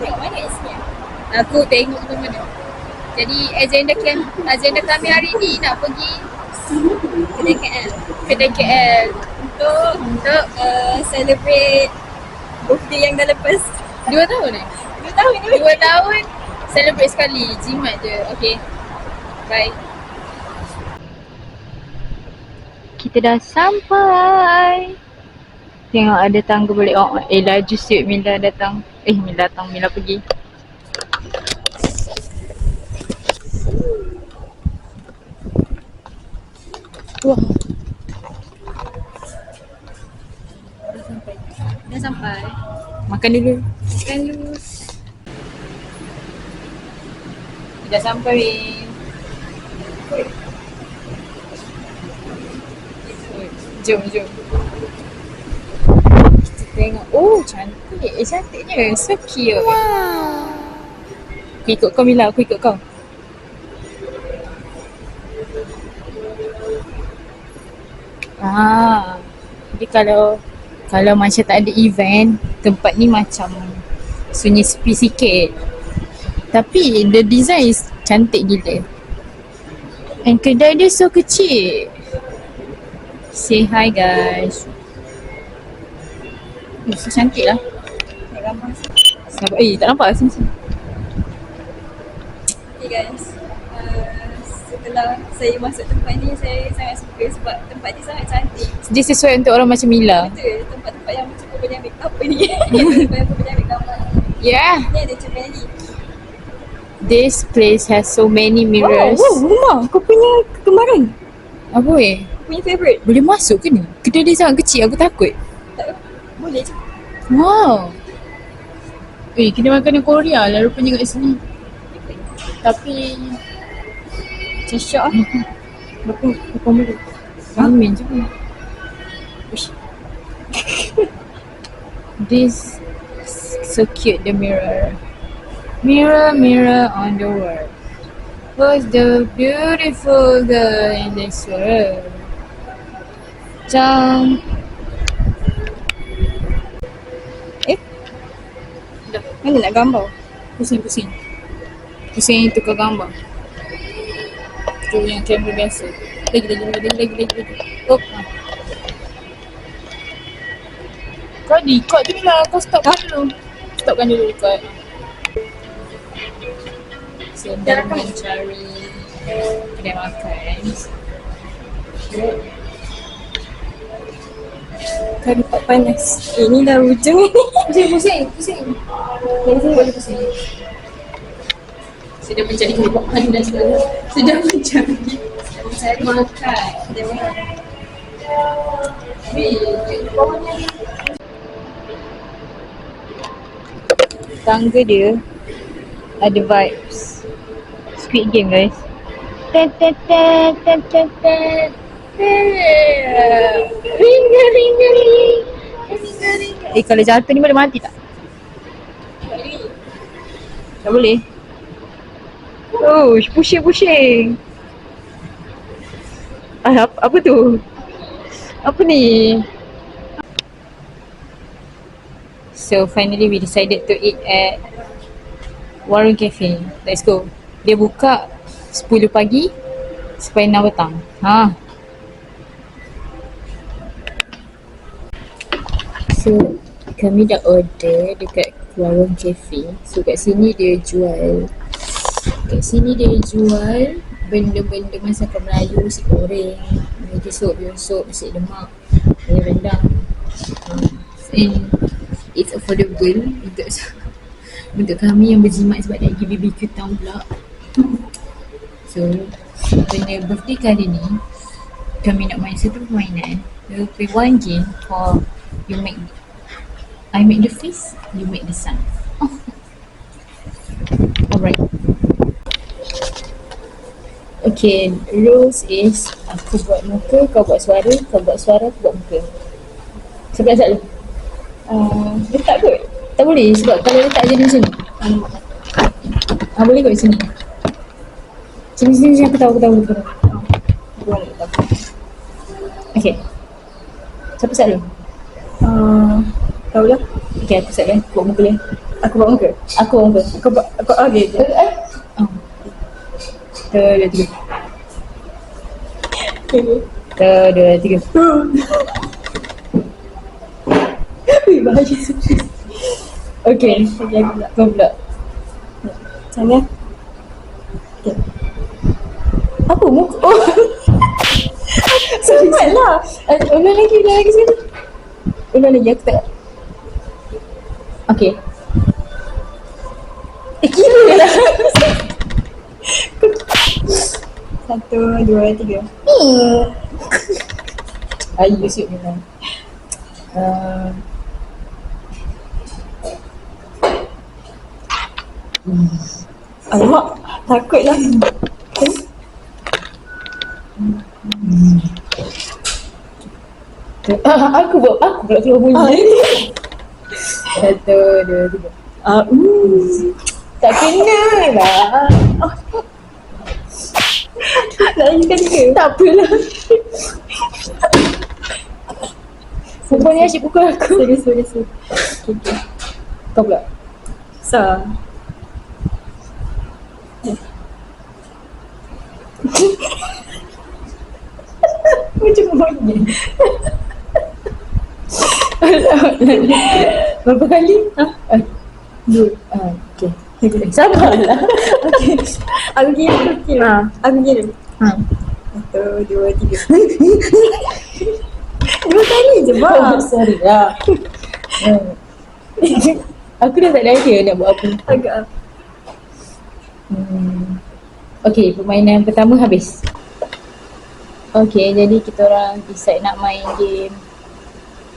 Tengok mana isinya? Aku tengok tu mana. Jadi agenda kami hari ni nak pergi Kedai KL KL untuk celebrate birthday yang dah lepas 2 tahun 2 tahun ni. 2 tahun celebrate sekali. Jimat je. Okay, bye. Kita dah sampai. Tengok ada tangga balik. Laju siut Mila datang. Mila pergi. Wah, Dah sampai. makan dulu. Dah sampai. Jom. Kita tengok. Oh, cantik. Cantiknya. So cute. Wow. Aku ikut kau Mila, aku ikut kau. Jadi kalau macam tak ada event, tempat ni macam sunyi sepi sikit. Tapi the design is cantik gila. And kedai dia so kecil. Say hi guys. So cantik lah. Nak gambar. Sabar. Tak nampak sini. Okay guys, setelah saya masuk tempat ni, saya sangat suka sebab tempat ni sangat cantik. Dia sesuai untuk orang macam Mila. Betul, tempat-tempat yang macam boleh ambil apa ni. Tempat yang boleh ambil gambar. Yeah. Ni ada Cemeli. This place has so many mirrors. Rumah. Kau punya kegemaran. Apa weh? Kau punya favourite. Boleh masuk ke ni? Kedai dia sangat kecil, aku takut. Tak, boleh je. Wow. Kena makanan Korea lah rupanya kat sini. Tapi Macam syok lah. Berapa boleh? Ramen je pun. Uish. This so cute, the mirror. Mirror on the wall. Who's the beautiful girl in this world? Jump. Dah. Mana nak gambar? Pusing tukar gambar. Tu yang kamera biasa. Lagi. Oh. Kau record tu lah. Kau stopkan dulu. Record. Sedang mencari kedai makan. Kari pak panas. Ini dah hujung ni. Pusing. Dari sini boleh pusing. Sedang mencari kedai makan dan segala. Sedang mencari makan. Tangga dia ada vibes Squid Game guys. Ring. Kalau jatuh ni boleh mati tak? Tak boleh. Oh, pusing. Apa tu? Apa ni? So finally we decided to eat at Warung Cafe. Let's go. Dia buka 10 pagi sampai 6 petang. So kami dah order dekat Warung Cafe. So kat sini dia jual benda-benda masakan Melayu, nasi goreng, biosop, nasi lemak, ayam rendang. And it's affordable untuk kami yang berjimat sebab nak pergi BBQ Town pula. So kena birthday kali ni kami nak main satu permainan. We'll play one game for I make the face, you make the sound. Alright. Okay, rules is aku buat muka, kau buat suara, aku buat muka. Siapa nak dulu? Letak kot? Tak boleh sebab kalau letak je macam ni. Boleh kot sini. Sini aku tahu. Boleh letak. Okay. Siapa start dulu? Kau lah. Okay, aku set aku buat muka dia. Aku buat muka. Aku buat muka. Aku okay je. Oh. Dua, tiga. Dua, tiga. Wih, bahaya. Okay. Okay, aku pula. Kau pula. Macam ni. Okay. Apa muka? Oh. Cepat lah. Ulang lagi sekali. Ulang lagi, aku tak. Okay. Kira lah. 1, 2, 3. Ayu siap memang. Alamak, takut lah. Okay. Aku pula keluar bunyi. Satu, dua, tiga. Tak kena lah. Lagi kan ke? Tak apalah. Perempuan ni asyik pukul aku. Serius. Okay. Kau pula. So. Macam monyet. Berapa kali? Dua. Okay. Sabarlah. Okay. Aku kira. Aku kira. 1, 2, 3. 2 kali je, Oh, bang. sorry lah. Aku dah tak ada idea nak buat apa. Agak. Okay, permainan pertama habis. Okay, jadi kita orang decide nak main game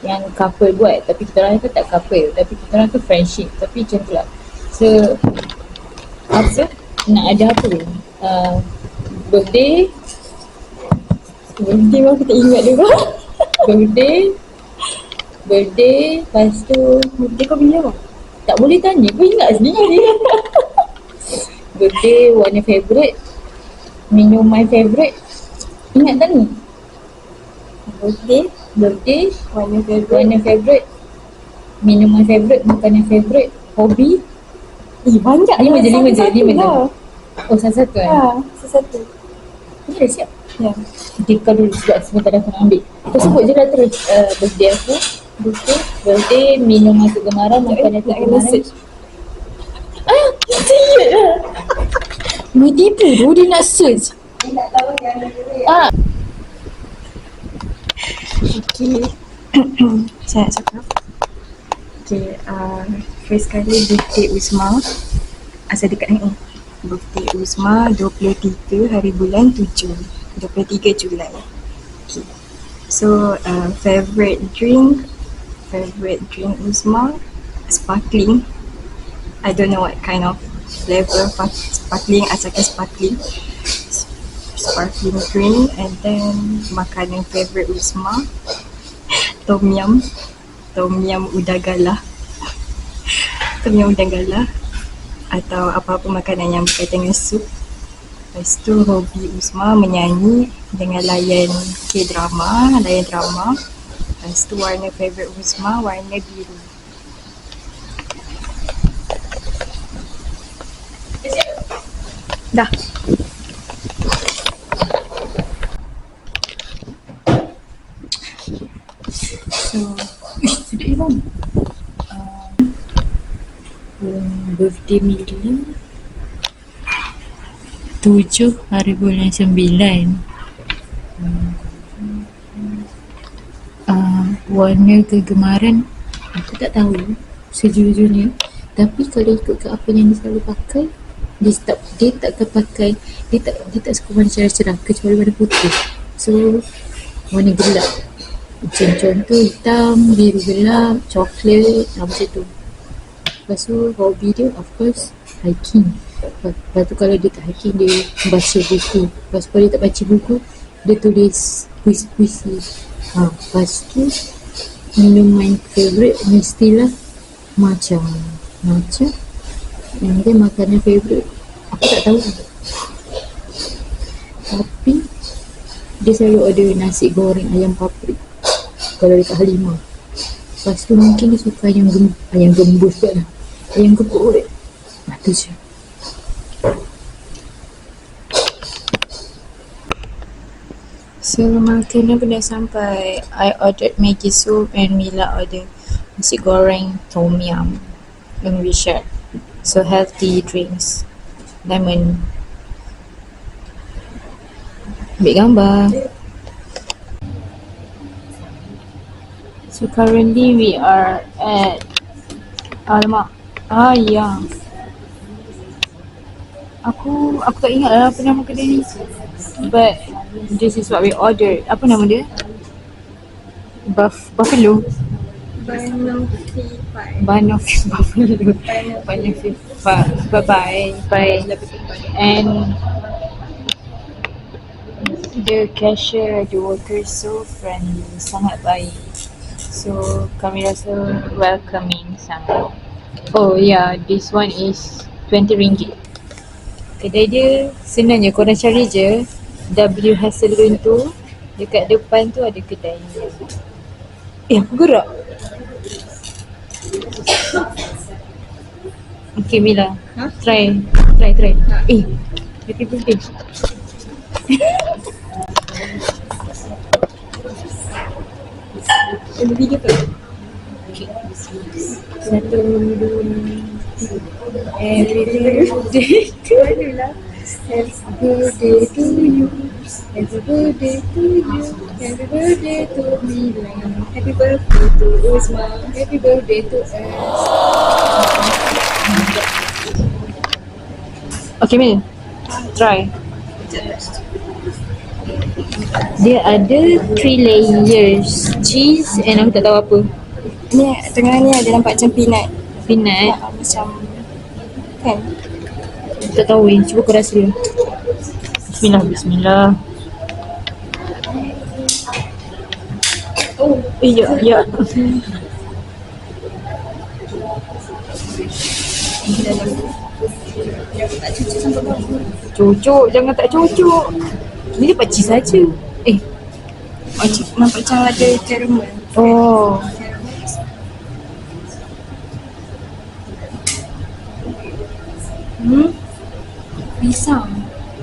yang couple buat. Tapi kita orang tu tak couple, tapi kita orang tu friendship. Tapi macam tu lah. So, apa? Nak ada apa ni? Birthday. Birthday aku tak ingat juga. Birthday. Lepas tu Birthday kau bila bang? tak boleh tanya, kau ingat sendiri. Birthday, warna favourite, minuman favourite. Ingat tak ni? Birthday, Warna warna favourite, minuman favourite, makanan favourite, hobi. Banyak. Lima je. Lah. Oh, satu-satu kan? Ha, satu. Ni dah siap. Ya. Okay, kau dulu sebab sebentar aku nak ambil. Kau sebut je lah terus birthday aku. Birthday, minuman kegemaran, makanan Nak kena kegemaran. search. Siap lah. Dia tipu tu, dia nak search. Dia nak tahu yang dia. Okay. Saya nak cakap. Okay, first kali birthday Uzma. Asal dekat ni. Birthday Uzma 23 hari bulan 7. 23 Julai. Okay. So, favorite drink Uzma, sparkling. I don't know what kind of flavor sparkling, asalkan sparkling drink. And then makanan favorite Uzma, tom yum udagala atau apa-apa makanan yang berkaitan dengan sup. Lepas tu hobi Uzma menyanyi dengan layan drama. Lepas tu warna favorite Uzma warna biru. Dah. So, Sudah bang. Birthday Mila 7 hari bulan 9. Warna kegemaran aku tak tahu sejujurnya, tapi kalau ikut apa yang dia selalu pakai, dia tak akan pakai, dia tak suka warna cerah-cerah kecuali warna putih. So warna gelap, macam contoh hitam, biru gelap, coklat, macam tu. Lepas tu hobi dia of course hiking. Lepas tu kalau dia tak hiking, dia baca buku. Lepas tu kalau dia tak baca buku, dia tulis puisi-puisi. Lepas tu minuman favourite mestilah macam yang dia makanan favourite aku tak tahu, tapi dia selalu order nasi goreng ayam paprik kalau dekat Halimah. Lepas tu mungkin dia suka ayam gembus kot lah. Ayam gepuk kot. Tu je. So makanan pun dah sampai. I ordered Maggi soup and Mila ordered nasi goreng tom yum and we shared. So healthy drinks. Lemon. Ambil gambar. So currently we are at Alamak. Ya. Aku tak ingat lah apa nama kedai ni. But this is what we ordered. Apa nama dia? Buffalo. Banoffee Buffalo. Banoffee. Bye. And the cashier, the workers so friendly, sangat baik. So kami rasa welcoming sangat. Oh yeah, this one is 20 ringgit. Kedai dia senang je, korang cari je W Hasselun tu, dekat depan tu ada kedai ni. Aku gerak. Okay Mila, try. Happy birthday. Ada video ke? Okay. 1, 2, 3. Happy birthday to you. Happy birthday to you. Happy birthday to you. Happy birthday to Mila. Happy birthday to Uzma. Happy birthday to us. Okay Mil, try. Dia ada 3 layers cheese and aku tak tahu apa. Ni tengah ni ada nampak macam peanut. Macam kan? Tak tahu cuba kau rasa dulu. Bismillah. Oh, ya. Cucuk, jangan tak cucuk. Ni dapat cheese saja. Nampak macam ada caramel. Oh.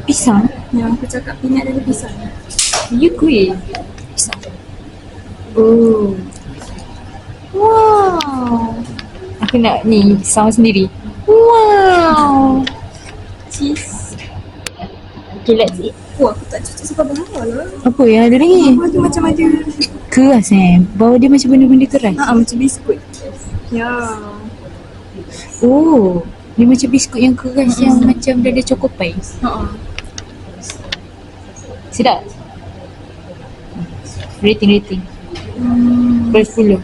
Pisang? Yang aku cakap peanut ada pisang. Ya kuih. Pisang. Oh. Wow. Aku nak ni sound sendiri. Wow. Cheese. Okay, let's eat. Aku tak cocok sebab bawah lah. Apa yang ada ni? Bawah dia macam ada keras bawah dia macam benda-benda keras. Macam biskut. Ya. Oh, dia macam biskut yang keras yang macam dia ada chocopai. Sedap. Rating. Per 10.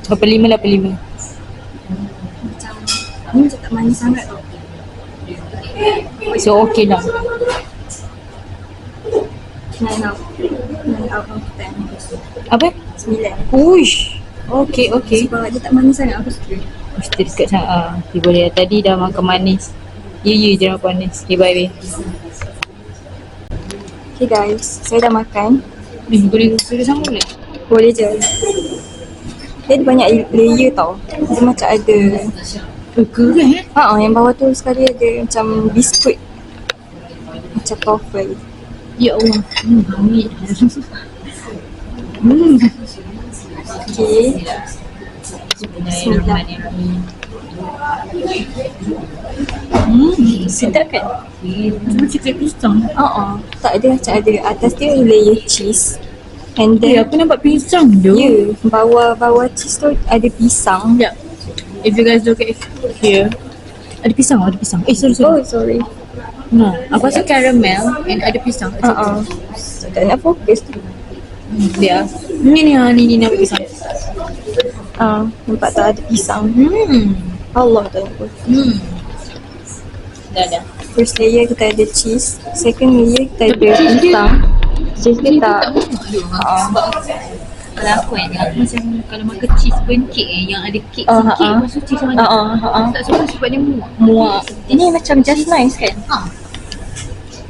Berapa 5 lah per 5. Macam ni macam tak manis sangat tau. So okay lah. 9 out of 10. Apa? 9. Uish. Okay. Sebab dia tak manis sangat, aku suka. Mesti dekat sangat. Dia boleh. Tadi dah makan manis. Ya je makan manis. Okay, bye. Okay guys, saya dah makan. Boleh sama boleh? Boleh je. Dia ada banyak layer tau. Dia macam ada keras yang bawah tu sekali ada macam biskut. Macam toffee. Ya Allah. Bangit. Okay. Bismillahirrahmanirrahim. Sedap kan? Cuba cakap pisang. Tak ada macam ada. Atas dia layer cheese. And then aku nampak pisang tu. Ya, bawah cheese tu ada pisang. Ya. If you guys look at here, ada pisang. Sorry. Oh, sorry. No, aku rasa caramel and ada pisang. Tak nak fokus tu. Dia. Ni nampak pisang. Nampak tak ada pisang. Allah tak nak fokus. Dah. First layer kita ada cheese. Second layer kita ada pisang. Cheese dia tak. Kalau aku aku macam kalau makan cheese pancake yang ada kek sikit, lepas tu cheese macam tak suka sebab dia muak. Ini macam just nice kan?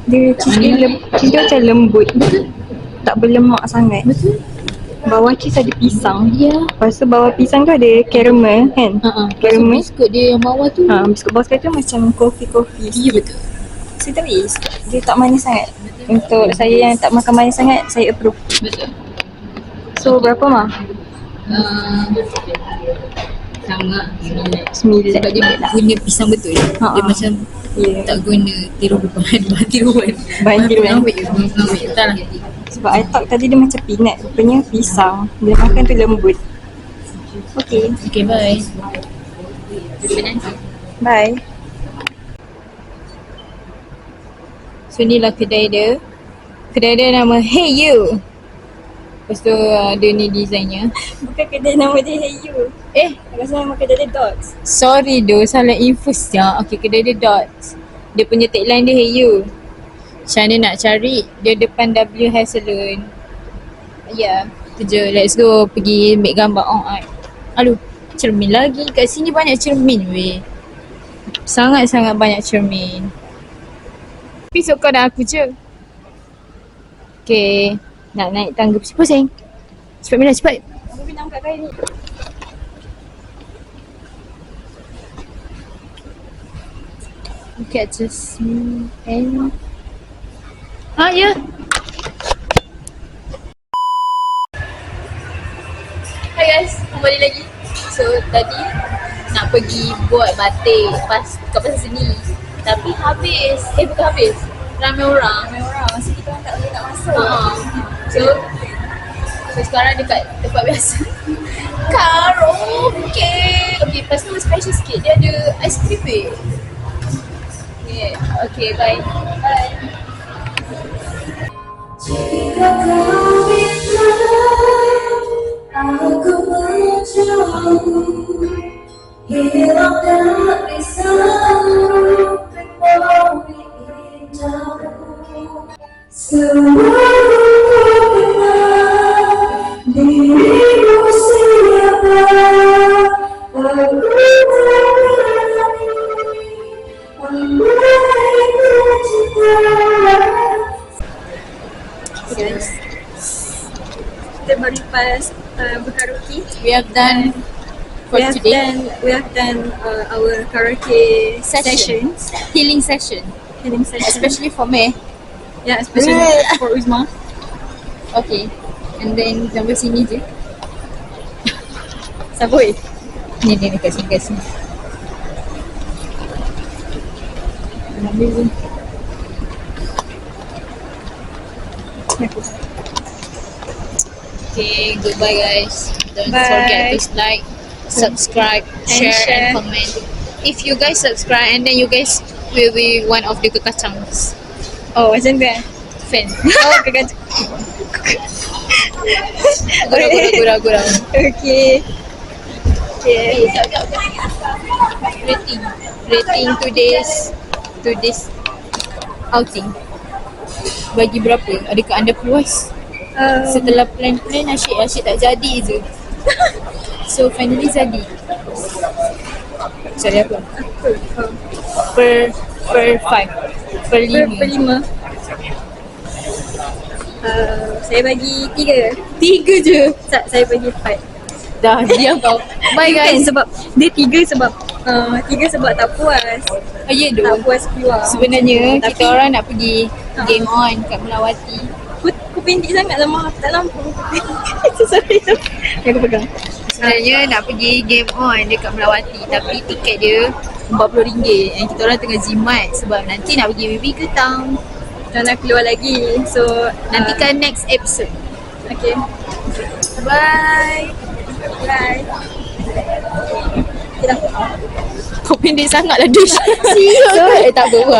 Dia cheese dia macam lembut. Tak berlemak sangat. Betul. Bawah cheese ada pisang. Ya. Lepas tu bawah pisang tu ada caramel kan? Caramel. Biskut dia yang bawah tu. Biskut bawah sekali tu macam kopi-kopi. Ya betul. So, tapi dia tak manis sangat. Untuk saya yang tak makan manis sangat, saya approve. Betul. So berapa mah? Sama 9. 9. Sebab dia guna pisang betul. Dia macam tak guna tiruan. Bahan tiruan. Ambil. Tak lah. Sebab I thought tadi dia macam peanut. Rupanya pisang. Dia makan tu lembut. Okay. Okay, bye. Jumpa nanti. Bye. So ni lah kedai dia. Kedai dia nama Hey You. Lepas tu dia ni desainnya. Bukan kedai nama dia Hey You. Rasa nama kedai dia Dots. Sorry doh, salah info siap. Okay, kedai dia Dots. Dia punya tagline dia Hey You. Macam mana nak cari, dia depan W Hair Salon. Ya, tu je. Let's go pergi ambil gambar on art. Aduh, cermin lagi. Kat sini banyak cermin weh. Sangat-sangat banyak cermin. Tapi so kau dan aku je. Okay, nak naik tangga pusing. Cepat Mila, cepat. Aku pinang kat kain ni. Look at Jasmine and ya. Hai guys, kembali lagi. So tadi nak pergi buat batik kat pasar seni. Tapi habis. Bukan habis. Ramai orang. Masa kita orang tak boleh nak masuk. So sekarang dekat tempat biasa. Karaoke. Okay, lepas tu special sikit. Dia ada ice cream. Okay, bye. Bye. Jika kau minta aku menjauh, hilang dari memori indahmu. Semua kenal dirimu siapa, aku memulai cinta. Guys, kita baru lepas berkaraoke. We have done for today. We have done our karaoke sessions. Healing session. Healing session. Especially for me. Yeah, especially for Uzma. Okay. And then sampai sini je. Saboi. Ni dekat sini. Ambil je. Okay, goodbye guys. Don't Bye. forget to like, subscribe, share and comment. If you guys subscribe and then you guys will be one of the kekacangs Oh, macam tu kan? fan. Oh, kekacang. Gurau. Okay. Okay. Rating today's outing. Bagi berapa? Adakah anda puas? Setelah plan-plan asyik tak jadi je. So finally jadi. Sorry apa? Per 5. Per 5. Saya bagi 3. 3 je. Tak, saya bagi 4. Dah diam kau. Bye guys. Sebab dia 3 sebab 3 sebab tak puas. Ya Tak doh. puas keluar. Sebenarnya Tapi- kita orang nak pergi game on kat Melawati. Aku pendek sangat lama aku tak nampak. Sorry. Aku pegang. Sebenarnya nak pergi game on dekat Melawati tapi tiket dia RM40 and kita orang tengah jimat sebab nanti nak pergi Baby Ketang. Kita nak keluar lagi. So Nantikan next episode. okay. Bye. Bye. Okay dah. Kau pendek sangat lah Dush. Serius ke? Tak apa.